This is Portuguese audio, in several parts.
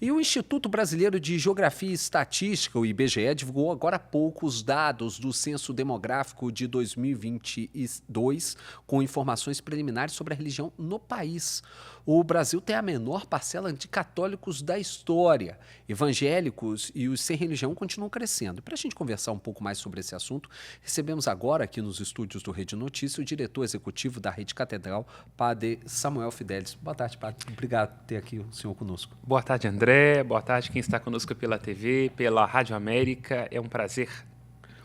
E o Instituto Brasileiro de Geografia e Estatística, o IBGE, divulgou agora há pouco os dados do Censo Demográfico de 2022, com informações preliminares sobre a religião no país. O Brasil tem a menor parcela de católicos da história. Evangélicos e os sem religião continuam crescendo. Para a gente conversar um pouco mais sobre esse assunto, recebemos agora aqui nos estúdios do Rede Notícia o diretor executivo da Rede Catedral, Padre Samuel Fidelis. Boa tarde, Padre. Obrigado por ter aqui o senhor conosco. Boa tarde, André. Boa tarde quem está conosco pela TV, pela Rádio América. É um prazer.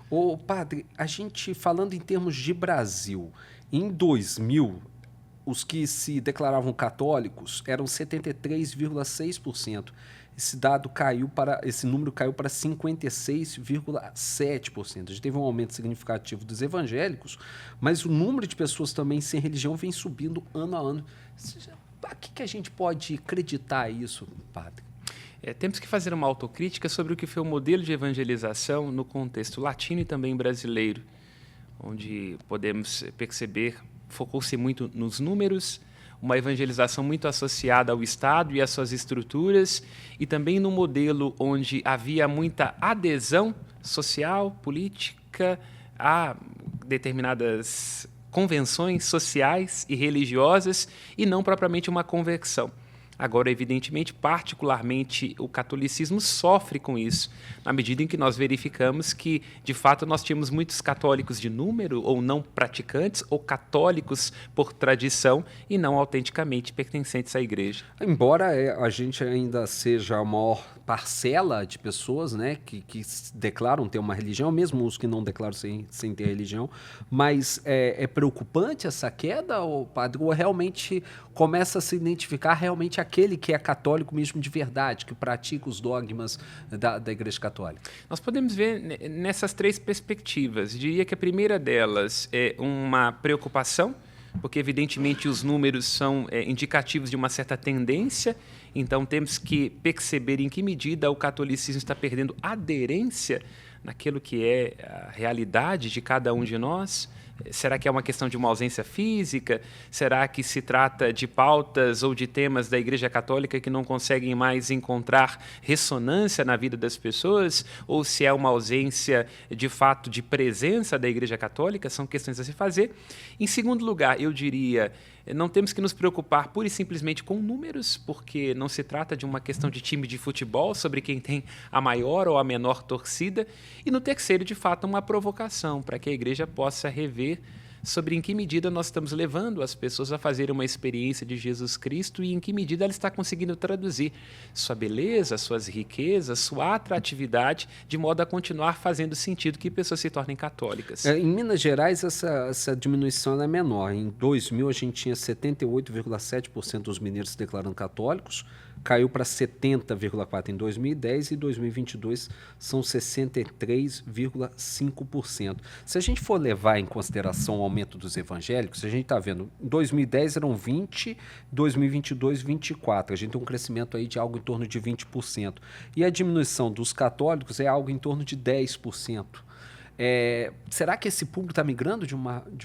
Ô, Padre, a gente falando em termos de Brasil, em 2000, os que se declaravam católicos eram 73,6%. Esse número caiu para 56,7%. A gente teve um aumento significativo dos evangélicos, mas o número de pessoas também sem religião vem subindo ano a ano. A que a gente pode acreditar isso, Padre? Temos que fazer uma autocrítica sobre o que foi o modelo de evangelização no contexto latino e também brasileiro, onde podemos perceber, focou-se muito nos números, uma evangelização muito associada ao Estado e às suas estruturas, e também no modelo onde havia muita adesão social, política, a determinadas convenções sociais e religiosas, e não propriamente uma conversão. Agora, evidentemente, particularmente o catolicismo sofre com isso, na medida em que nós verificamos que, de fato, nós tínhamos muitos católicos de número, ou não praticantes, ou católicos por tradição, e não autenticamente pertencentes à igreja. Embora a gente ainda seja a maior parcela de pessoas, né, que declaram ter uma religião, mesmo os que não declaram sem ter religião, mas é preocupante essa queda, Padre, ou realmente começa a se identificar realmente aquele que é católico mesmo de verdade, que pratica os dogmas da Igreja Católica? Nós podemos ver nessas três perspectivas. Eu diria que a primeira delas é uma preocupação, porque evidentemente os números são indicativos de uma certa tendência, então temos que perceber em que medida o catolicismo está perdendo aderência naquilo que é a realidade de cada um de nós. Será que é uma questão de uma ausência física? Será que se trata de pautas ou de temas da Igreja Católica que não conseguem mais encontrar ressonância na vida das pessoas? Ou se é uma ausência, de fato, de presença da Igreja Católica? São questões a se fazer. Em segundo lugar, eu diria, não temos que nos preocupar pura e simplesmente com números, porque não se trata de uma questão de time de futebol sobre quem tem a maior ou a menor torcida. E no terceiro, de fato, uma provocação para que a Igreja possa rever sobre em que medida nós estamos levando as pessoas a fazer uma experiência de Jesus Cristo e em que medida ela está conseguindo traduzir sua beleza, suas riquezas, sua atratividade, de modo a continuar fazendo sentido que pessoas se tornem católicas. Em Minas Gerais, essa diminuição é menor. Em 2000, a gente tinha 78,7% dos mineiros se declarando católicos, caiu para 70,4% em 2010 e em 2022 são 63,5%. Se a gente for levar em consideração o aumento dos evangélicos, a gente está vendo, em 2010 eram 20%, em 2022, 24%. A gente tem um crescimento aí de algo em torno de 20%. E a diminuição dos católicos é algo em torno de 10%. Será que esse público está migrando de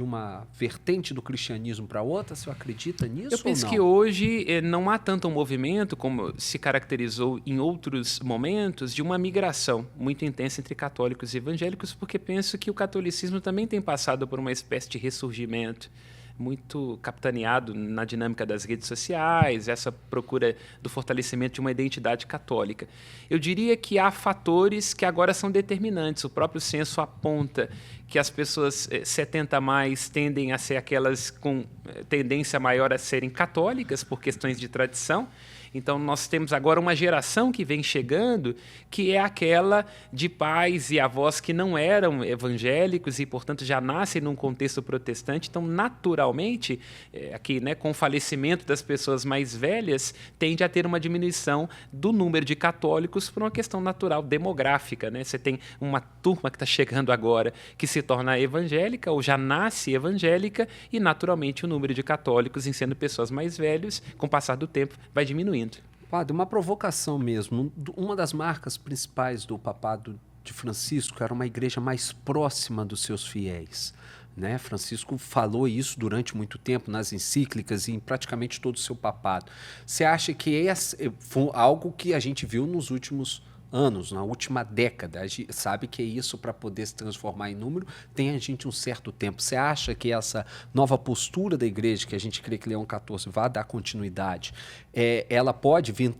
uma vertente do cristianismo para outra? Você acredita nisso? Eu penso que hoje não há tanto um movimento, como se caracterizou em outros momentos, de uma migração muito intensa entre católicos e evangélicos, porque penso que o catolicismo também tem passado por uma espécie de ressurgimento, muito capitaneado na dinâmica das redes sociais, essa procura do fortalecimento de uma identidade católica. Eu diria que há fatores que agora são determinantes. O próprio censo aponta que as pessoas 70 a mais tendem a ser aquelas com tendência maior a serem católicas por questões de tradição. Então, nós temos agora uma geração que vem chegando, que é aquela de pais e avós que não eram evangélicos e, portanto, já nascem num contexto protestante. Então, naturalmente, aqui, né, com o falecimento das pessoas mais velhas, tende a ter uma diminuição do número de católicos por uma questão natural demográfica, né? Você tem uma turma que está chegando agora que se torna evangélica ou já nasce evangélica e, naturalmente, o número de católicos, em sendo pessoas mais velhas, com o passar do tempo, vai diminuindo. Padre, uma provocação mesmo. Uma das marcas principais do papado de Francisco era uma igreja mais próxima dos seus fiéis. né? Francisco falou isso durante muito tempo nas encíclicas e em praticamente todo o seu papado. Você acha que foi algo que a gente viu nos últimos anos, na última década? A gente sabe que isso, para poder se transformar em número, tem a gente um certo tempo. Você acha que essa nova postura da igreja, que a gente crê que Leão XIV vai dar continuidade, ela pode vir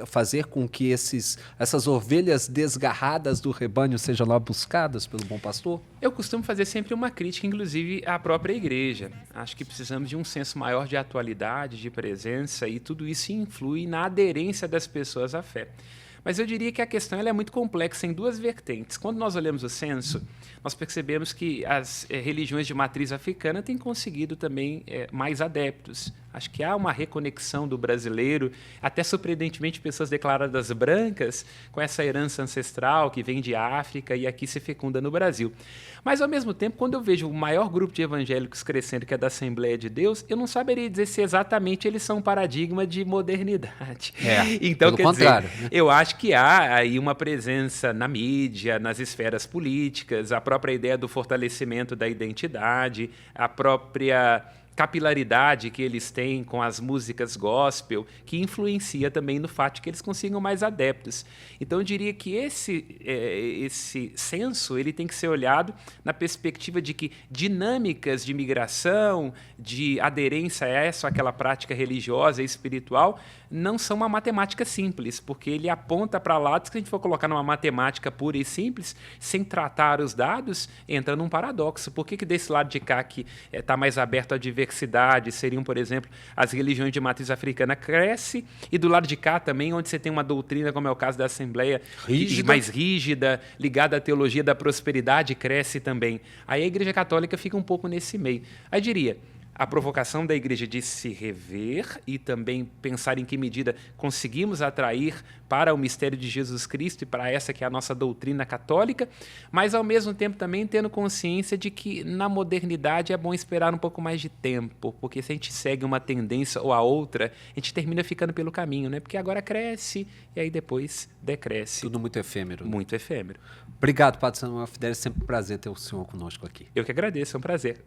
fazer com que essas ovelhas desgarradas do rebanho sejam lá buscadas pelo bom pastor? Eu costumo fazer sempre uma crítica, inclusive, à própria igreja. Acho que precisamos de um senso maior de atualidade, de presença, e tudo isso influi na aderência das pessoas à fé. Mas eu diria que a questão ela é muito complexa em duas vertentes. Quando nós olhamos o censo, nós percebemos que as religiões de matriz africana têm conseguido também mais adeptos. Acho que há uma reconexão do brasileiro, até surpreendentemente pessoas declaradas brancas, com essa herança ancestral que vem de África e aqui se fecunda no Brasil. Mas, ao mesmo tempo, quando eu vejo o maior grupo de evangélicos crescendo, que é da Assembleia de Deus, eu não saberia dizer se exatamente eles são um paradigma de modernidade. Então, pelo contrário, né? Eu acho que há aí uma presença na mídia, nas esferas políticas, a própria ideia do fortalecimento da identidade, a própria capilaridade que eles têm com as músicas gospel, que influencia também no fato de que eles consigam mais adeptos. Então, eu diria que esse censo ele tem que ser olhado na perspectiva de que dinâmicas de migração, de aderência a essa, aquela prática religiosa e espiritual, não são uma matemática simples, porque ele aponta para lados que, se a gente for colocar numa matemática pura e simples, sem tratar os dados, entra num paradoxo. Por que desse lado de cá, que está mais aberto à diversidade, seriam, por exemplo, as religiões de matriz africana, cresce, e do lado de cá também, onde você tem uma doutrina, como é o caso da Assembleia, mais rígida, ligada à teologia da prosperidade, cresce também. Aí a Igreja Católica fica um pouco nesse meio. Aí diria, a provocação da igreja de se rever e também pensar em que medida conseguimos atrair para o mistério de Jesus Cristo e para essa que é a nossa doutrina católica, mas, ao mesmo tempo, também tendo consciência de que, na modernidade, é bom esperar um pouco mais de tempo, porque se a gente segue uma tendência ou a outra, a gente termina ficando pelo caminho, né? Porque agora cresce e aí depois decresce. Tudo muito efêmero. Muito efêmero. Obrigado, Padre Samuel Fidelis. Sempre um prazer ter o senhor conosco aqui. Eu que agradeço, é um prazer.